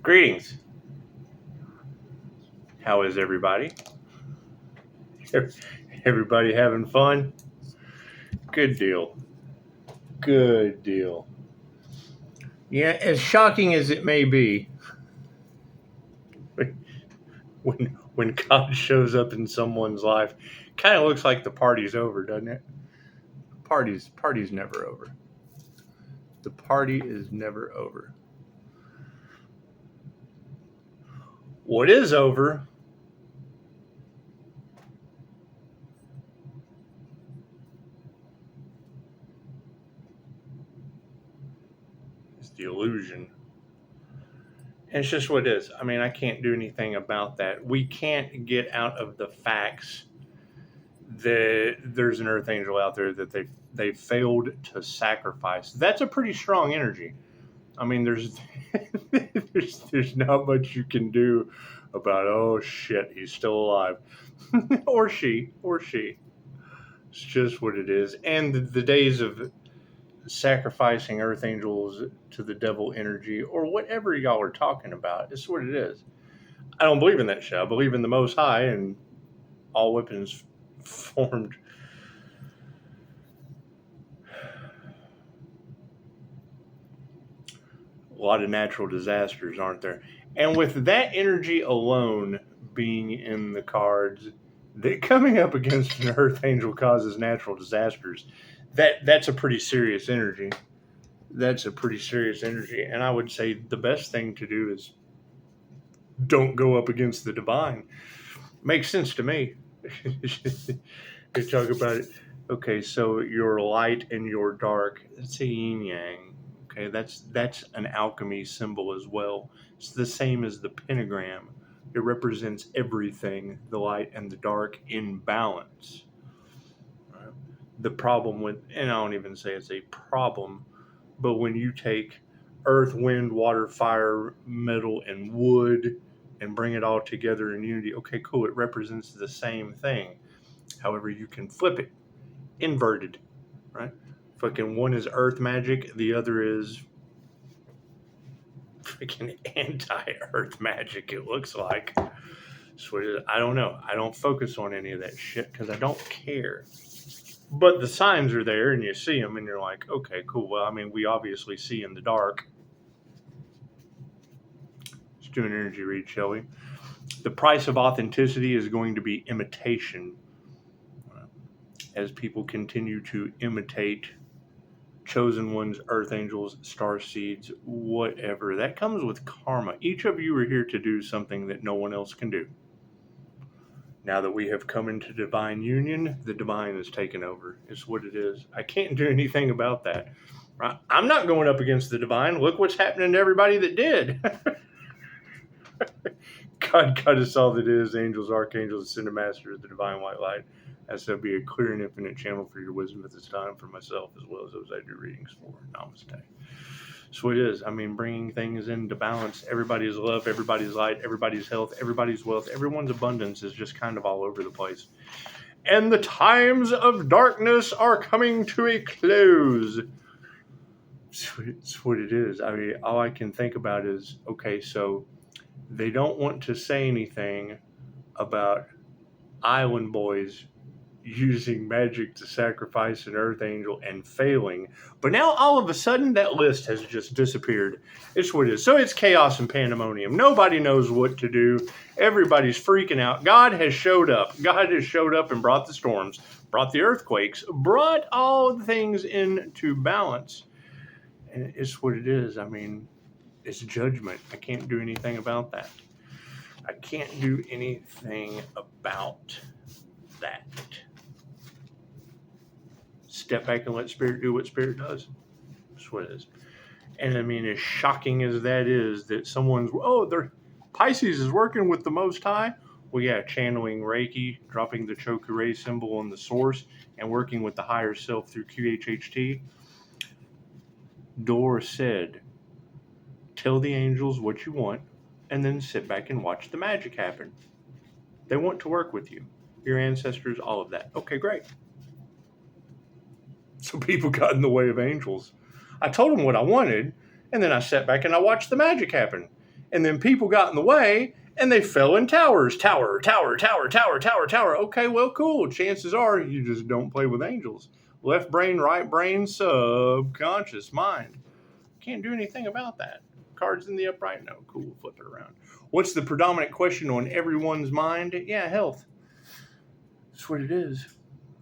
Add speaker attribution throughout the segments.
Speaker 1: Greetings. How is everybody? Everybody having fun? Good deal. Good deal. Yeah, as shocking as it may be, when God shows up in someone's life, kind of looks like the party's over, doesn't it? Party's never over. The party is never over. What is over is the illusion. And it's just what it is. I mean, I can't do anything about that. We can't get out of the facts that there's an earth angel out there that they failed to sacrifice. That's a pretty strong energy. I mean, there's there's not much you can do about, oh shit, he's still alive. or she. It's just what it is. And the days of sacrificing earth angels to the devil energy or whatever y'all are talking about, it's what it is. I don't believe in that shit. I believe in the Most High and all weapons formed. A lot of natural disasters, aren't there? And with that energy alone being in the cards, that coming up against an earth angel causes natural disasters, that's a pretty serious energy. That's a pretty serious energy. And I would say the best thing to do is don't go up against the divine. Makes sense to me. You talk about it. Okay, so your light and your dark, it's a yin yang. Okay, that's an alchemy symbol as well. It's the same as the pentagram. It represents everything, the light and the dark in balance. Right? The problem with, and I don't even say it's a problem, but when you take earth, wind, water, fire, metal, and wood and bring it all together in unity, okay, cool, it represents the same thing. However, you can flip it, inverted, right? Fucking one is earth magic, the other is freaking anti-earth magic, it looks like. So I don't know. I don't focus on any of that shit because I don't care. But the signs are there and you see them and you're like, okay, cool. Well, I mean, we obviously see in the dark. Let's do an energy read, shall we? The price of authenticity is going to be imitation. As people continue to imitate chosen ones, earth angels, star seeds, whatever. That comes with karma. Each of you are here to do something that no one else can do. Now that we have come into divine union, the divine is taken over. It's what it is. I can't do anything about that. Right? I'm not going up against the divine. Look what's happening to everybody that did. God got us all that is, angels, archangels, ascended masters, the divine white light. As to be a clear and infinite channel for your wisdom at this time for myself as well as those I do readings for. Namaste. So it is. I mean, bringing things into balance. Everybody's love, everybody's light, everybody's health, everybody's wealth, everyone's abundance is just kind of all over the place. And the times of darkness are coming to a close. It's what it is. I mean, all I can think about is, okay, so they don't want to say anything about island boys using magic to sacrifice an earth angel and failing. But now all of a sudden that list has just disappeared. It's what it is. So it's chaos and pandemonium. Nobody knows what to do. Everybody's freaking out. God has showed up. God has showed up and brought the storms, brought the earthquakes, brought all the things into balance. And it's what it is. I mean, it's judgment. I can't do anything about that. I can't do anything about that. Step back and let spirit do what spirit does. That's what it is. And I mean, as shocking as that is, that someone's, Pisces is working with the Most High. Well, yeah, channeling Reiki, dropping the Chokure symbol on the source, and working with the higher self through QHHT. Dor said, tell the angels what you want, and then sit back and watch the magic happen. They want to work with you, your ancestors, all of that. Okay, great. So people got in the way of angels. I told them what I wanted, and then I sat back and I watched the magic happen. and then people got in the way and they fell in towers. Tower, tower, tower, tower, tower, tower. Okay, well, cool. Chances are you just don't play with angels. Left brain, right brain, subconscious mind. Can't do anything about that. Cards in the upright? No. Cool. Flip it around. What's the predominant question on everyone's mind? Yeah, health. That's what it is.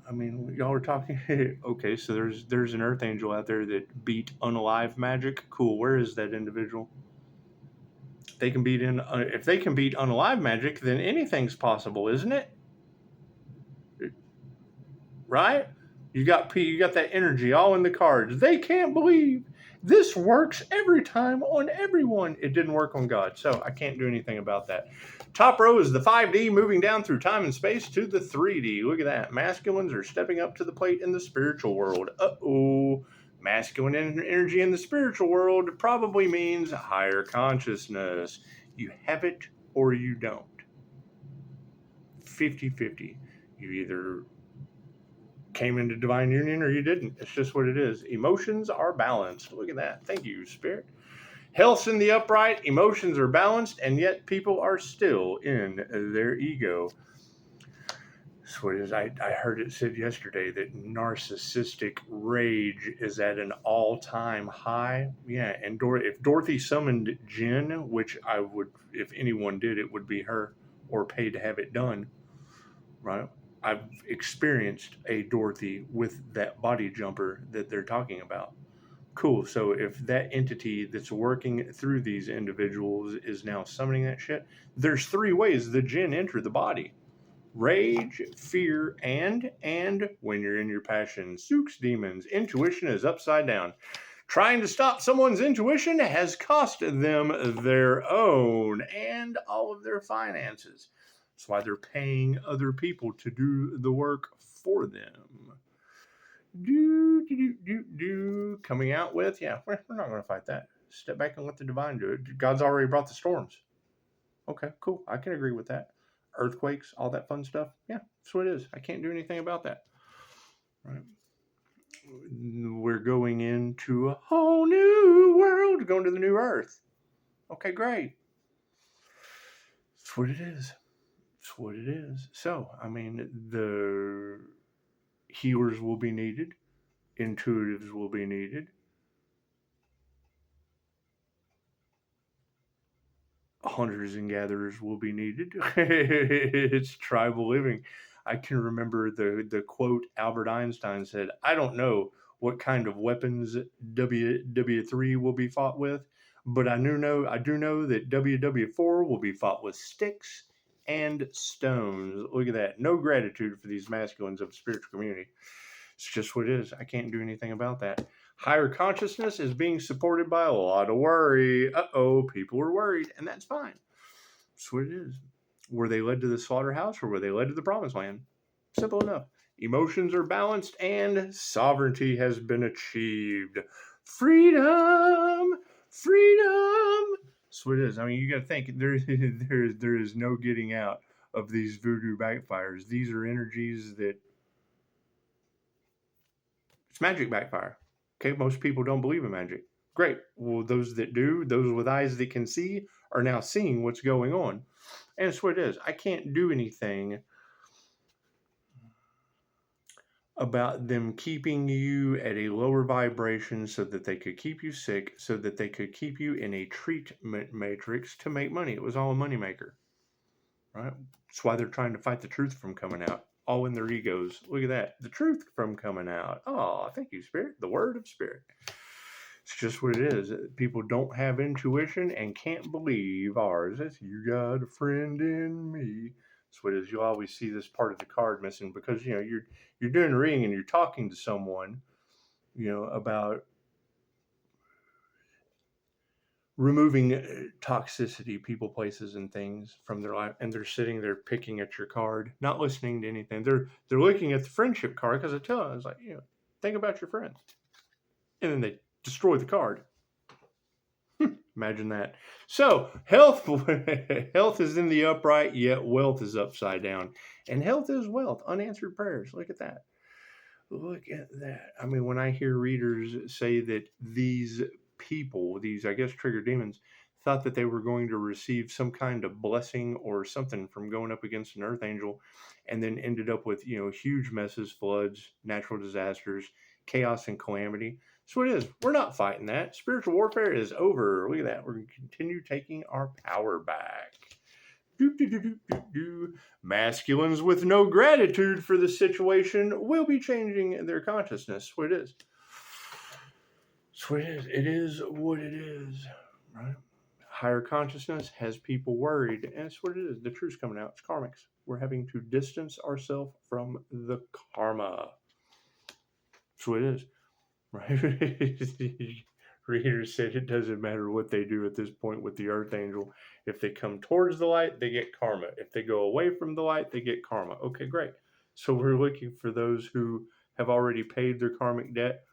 Speaker 1: I mean, y'all are talking. Okay, so there's an earth angel out there that beat unalive magic. Cool. Where is that individual? They can beat if they can beat unalive magic, then anything's possible, isn't it? Right? You got that energy all in the cards. They can't believe this works every time on everyone. It didn't work on God, so I can't do anything about that. Top row is the 5D moving down through time and space to the 3D. Look at that. Masculines are stepping up to the plate in the spiritual world. Uh-oh. Masculine energy in the spiritual world probably means higher consciousness. You have it or you don't. 50-50. You either came into divine union or you didn't. It's just what it is. Emotions are balanced. Look at that. Thank you, Spirit. Health's in the upright. Emotions are balanced, and yet people are still in their ego. That's what it is. I heard it said yesterday that narcissistic rage is at an all-time high. Yeah, and if Dorothy summoned Jinn, which I would, if anyone did, it would be her, or paid to have it done, right? I've experienced a Dorothy with that body jumper that they're talking about. Cool. So if that entity that's working through these individuals is now summoning that shit, there's 3 ways the Jinn enter the body. Rage, fear, and when you're in your passion, Sooks demons. Intuition is upside down. Trying to stop someone's intuition has cost them their own and all of their finances. That's why they're paying other people to do the work for them. Coming out with, yeah, we're not going to fight that. Step back and let the divine do it. God's already brought the storms. Okay, cool. I can agree with that. Earthquakes, all that fun stuff. Yeah, that's what it is. I can't do anything about that. Right. We're going into a whole new world, going to the new earth. Okay, great. That's what it is. That's what it is. So, I mean, the healers will be needed. Intuitives will be needed. Hunters and gatherers will be needed. It's tribal living. I can remember the quote Albert Einstein said, I don't know what kind of weapons WW3 will be fought with, but I do know that WW4 will be fought with sticks and stones. Look at that. No gratitude for these masculines of the spiritual community. It's just what it is. I can't do anything about that. Higher consciousness is being supported by a lot of worry. Uh-oh, people are worried, and that's fine. That's what it is. Were they led to the slaughterhouse or were they led to the promised land? Simple enough. Emotions are balanced and sovereignty has been achieved. Freedom! Freedom! That's what it is. I mean, you got to think, there is no getting out of these voodoo backfires. These are energies that it's magic backfire. Okay, most people don't believe in magic. Great. Well, those that do, those with eyes that can see, are now seeing what's going on. And it's what it is. I can't do anything about them keeping you at a lower vibration so that they could keep you sick, so that they could keep you in a treatment matrix to make money. It was all a moneymaker. Right? That's why they're trying to fight the truth from coming out. All in their egos. Look at that. The truth from coming out. Oh, thank you, Spirit. The word of Spirit. It's just what it is. People don't have intuition and can't believe ours. That's you got a friend in me. That's what it is. You'll always see this part of the card missing because you're doing a reading and you're talking to someone, about removing toxicity, people, places, and things from their life, and they're sitting there picking at your card, not listening to anything. They're looking at the friendship card because I tell them, I was like, think about your friends, and then they destroy the card. Imagine that. So health is in the upright, yet wealth is upside down, and health is wealth. Unanswered prayers. Look at that. Look at that. I mean, when I hear readers say that these people, these, I guess, trigger demons, thought that they were going to receive some kind of blessing or something from going up against an earth angel, and then ended up with, huge messes, floods, natural disasters, chaos, and calamity. So it is. We're not fighting that. Spiritual warfare is over. Look at that. We're going to continue taking our power back. Masculines with no gratitude for the situation will be changing their consciousness. What it is. That's what it is. It is what it is, right? Higher consciousness has people worried, and that's what it is. The truth's coming out. It's karmics. We're having to distance ourselves from the karma. That's what it is, right? Reader said it doesn't matter what they do at this point with the earth angel. If they come towards the light, they get karma. If they go away from the light, they get karma. Okay, great. So we're looking for those who have already paid their karmic debt,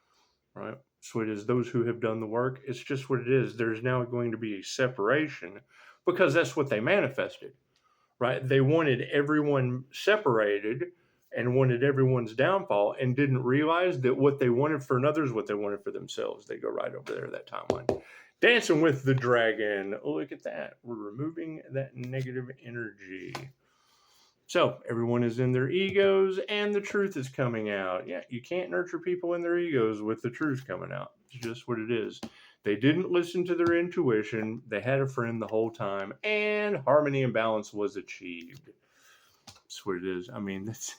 Speaker 1: right? So it is those who have done the work. It's just what it is. There's now going to be a separation because that's what they manifested, right? They wanted everyone separated and wanted everyone's downfall and didn't realize that what they wanted for another is what they wanted for themselves. They go right over there, that timeline. Dancing with the dragon. Look at that. We're removing that negative energy. So everyone is in their egos and the truth is coming out. Yeah, you can't nurture people in their egos with the truth coming out. It's just what it is. They didn't listen to their intuition. They had a friend the whole time, and harmony and balance was achieved. That's what it is. I mean, that's.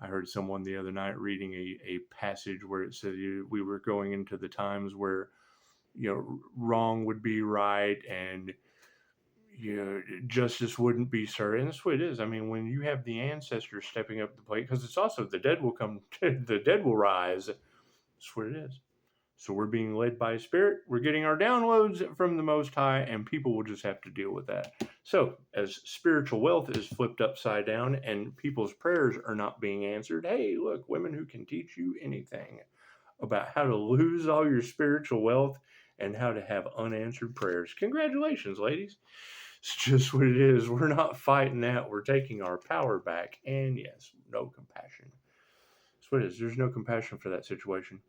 Speaker 1: I heard someone the other night reading a passage where it said we were going into the times where, wrong would be right and justice wouldn't be served. And that's what it is. I mean, when you have the ancestors stepping up the plate, because it's also the dead will come, the dead will rise. That's what it is. So we're being led by spirit. We're getting our downloads from the Most High, and people will just have to deal with that. So as spiritual wealth is flipped upside down and people's prayers are not being answered, hey, look, women who can teach you anything about how to lose all your spiritual wealth and how to have unanswered prayers. Congratulations, ladies. It's just what it is. We're not fighting that. We're taking our power back. And yes, no compassion. That's what it is. There's no compassion for that situation.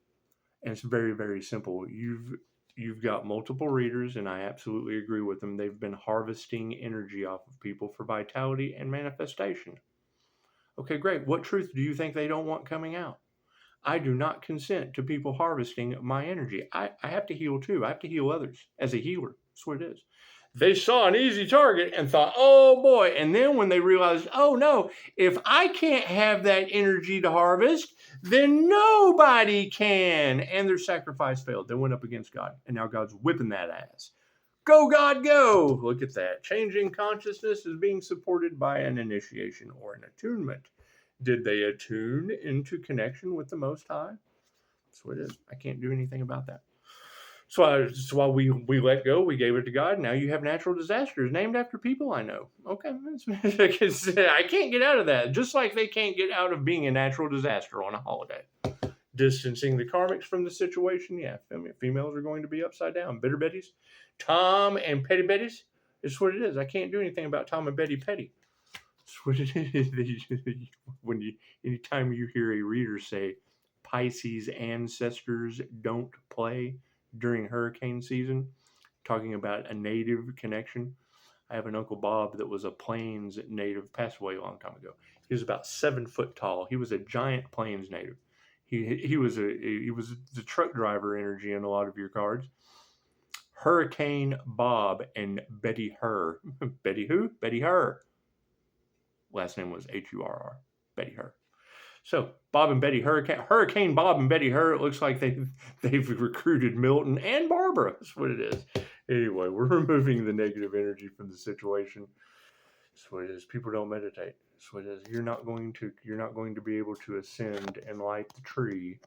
Speaker 1: And it's very, very simple. You've got multiple readers, and I absolutely agree with them. They've been harvesting energy off of people for vitality and manifestation. Okay, great. What truth do you think they don't want coming out? I do not consent to people harvesting my energy. I have to heal too. I have to heal others as a healer. That's what it is. They saw an easy target and thought, oh boy. And then when they realized, oh no, if I can't have that energy to harvest, then nobody can. And their sacrifice failed. They went up against God. And now God's whipping that ass. Go, God, go. Look at that. Changing consciousness is being supported by an initiation or an attunement. Did they attune into connection with the Most High? That's what it is. I can't do anything about that. So that's why we let go. We gave it to God. Now you have natural disasters named after people I know. Okay. I can't get out of that. Just like they can't get out of being a natural disaster on a holiday. Distancing the karmics from the situation. Yeah, females are going to be upside down. Bitter Betties. Tom and Petty Betties. It's what it is. I can't do anything about Tom and Betty Petty. It's what it is. Anytime you hear a reader say Pisces ancestors don't play during hurricane season, talking about a native connection. I have an Uncle Bob that was a Plains native, passed away a long time ago. He was about 7 foot tall. He was a giant Plains native. He was the truck driver energy in a lot of your cards. Hurricane Bob and Betty Her. Betty who? Betty Her. Last name was Hurr. Betty Her. So Bob and Betty Hurricane Bob and Betty Her. It looks like they've recruited Milton and Barbara. That's what it is. Anyway, we're removing the negative energy from the situation. That's what it is. People don't meditate. That's what it is. You're not going to be able to ascend and light the tree,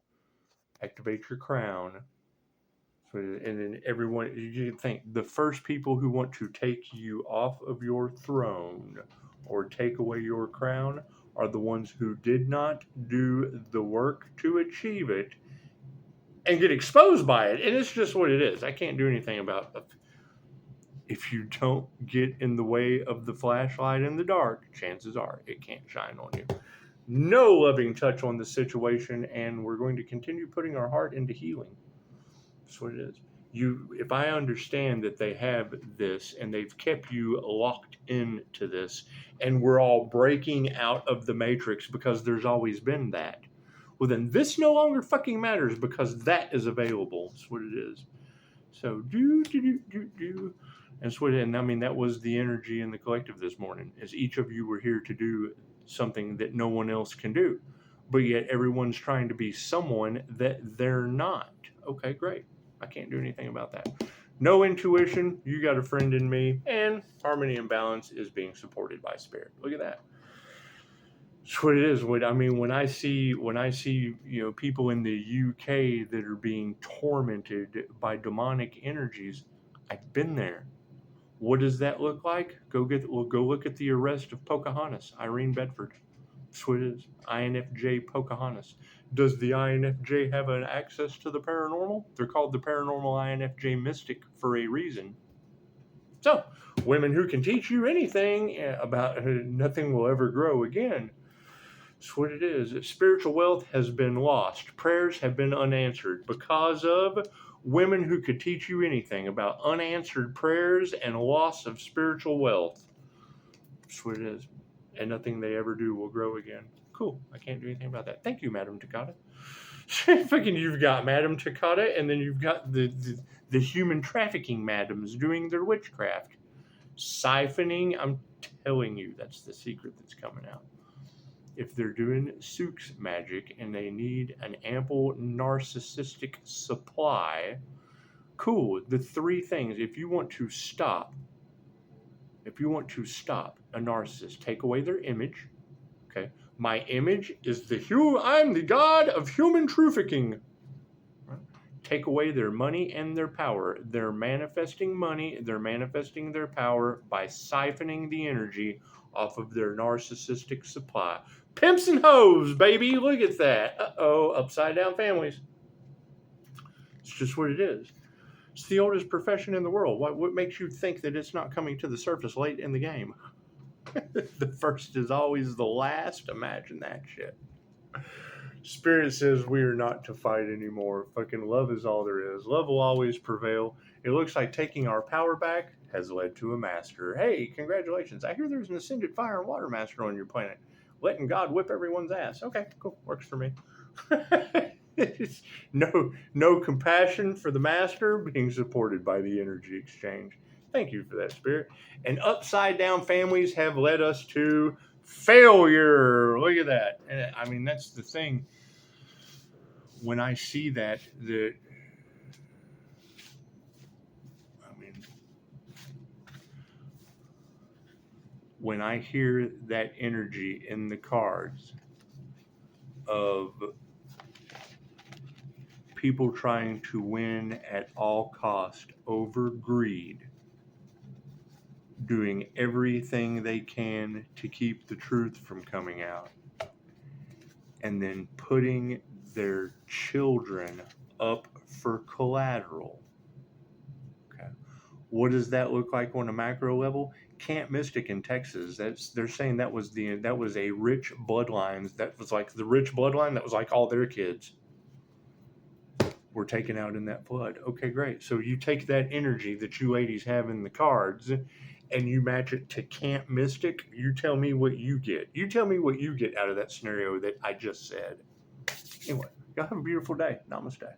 Speaker 1: activate your crown. And then everyone, you can think the first people who want to take you off of your throne or take away your crown are the ones who did not do the work to achieve it and get exposed by it. And it's just what it is. I can't do anything about it. If you don't get in the way of the flashlight in the dark, chances are it can't shine on you. No loving touch on the situation, and we're going to continue putting our heart into healing. That's what it is. if I understand that they have this and they've kept you locked into this, and we're all breaking out of the matrix because there's always been that, well, then this no longer fucking matters because that is available. That's what it is. So and so, and I mean, that was the energy in the collective this morning, as each of you were here to do something that no one else can do, but yet everyone's trying to be someone that they're not. Okay, great. I can't do anything about that. No intuition. You got a friend in me, and harmony and balance is being supported by spirit. Look at that. That's what it is. What I mean, when I see people in the UK that are being tormented by demonic energies, I've been there. What does that look like? Go look at the arrest of Pocahontas, Irene Bedford. That's what it is. INFJ Pocahontas. Does the INFJ have an access to the paranormal? They're called the paranormal INFJ mystic for a reason. So, women who can teach you anything about nothing will ever grow again. That's what it is. Spiritual wealth has been lost. Prayers have been unanswered because of women who could teach you anything about unanswered prayers and loss of spiritual wealth. That's what it is. And nothing they ever do will grow again. Cool. I can't do anything about that. Thank you, Madam Takata. Fucking, you've got Madam Takata, and then you've got the human trafficking madams doing their witchcraft. Siphoning, I'm telling you, that's the secret that's coming out. If they're doing Sook's magic and they need an ample narcissistic supply, cool. The three things, if you want to stop a narcissist, take away their image. Okay. My image is I'm the god of human trafficking. Right? Take away their money and their power. They're manifesting money, they're manifesting their power by siphoning the energy off of their narcissistic supply. Pimps and hoes, baby. Look at that. Uh-oh, upside down families. It's just what it is. It's the oldest profession in the world. What makes you think that it's not coming to the surface late in the game? The first is always the last. Imagine that shit. Spirit says we are not to fight anymore. Fucking love is all there is. Love will always prevail. It looks like taking our power back has led to a master. Hey, congratulations. I hear there's an ascended fire and water master on your planet. Letting God whip everyone's ass. Okay, cool. Works for me. No compassion for the master, being supported by the energy exchange. Thank you for that, Spirit. And upside down families have led us to failure. Look at that. And I mean, that's the thing. When I see that, when I hear that energy in the cards of people trying to win at all cost over greed, doing everything they can to keep the truth from coming out, and then putting their children up for collateral. Okay. What does that look like on a macro level? Camp Mystic in Texas. They're saying that was a rich bloodline. That was like the rich bloodline. That was like all their kids were taken out in that flood. Okay, great. So you take that energy that you ladies have in the cards and you match it to Camp Mystic. You tell me what you get. You tell me what you get out of that scenario that I just said. Anyway, y'all have a beautiful day. Namaste.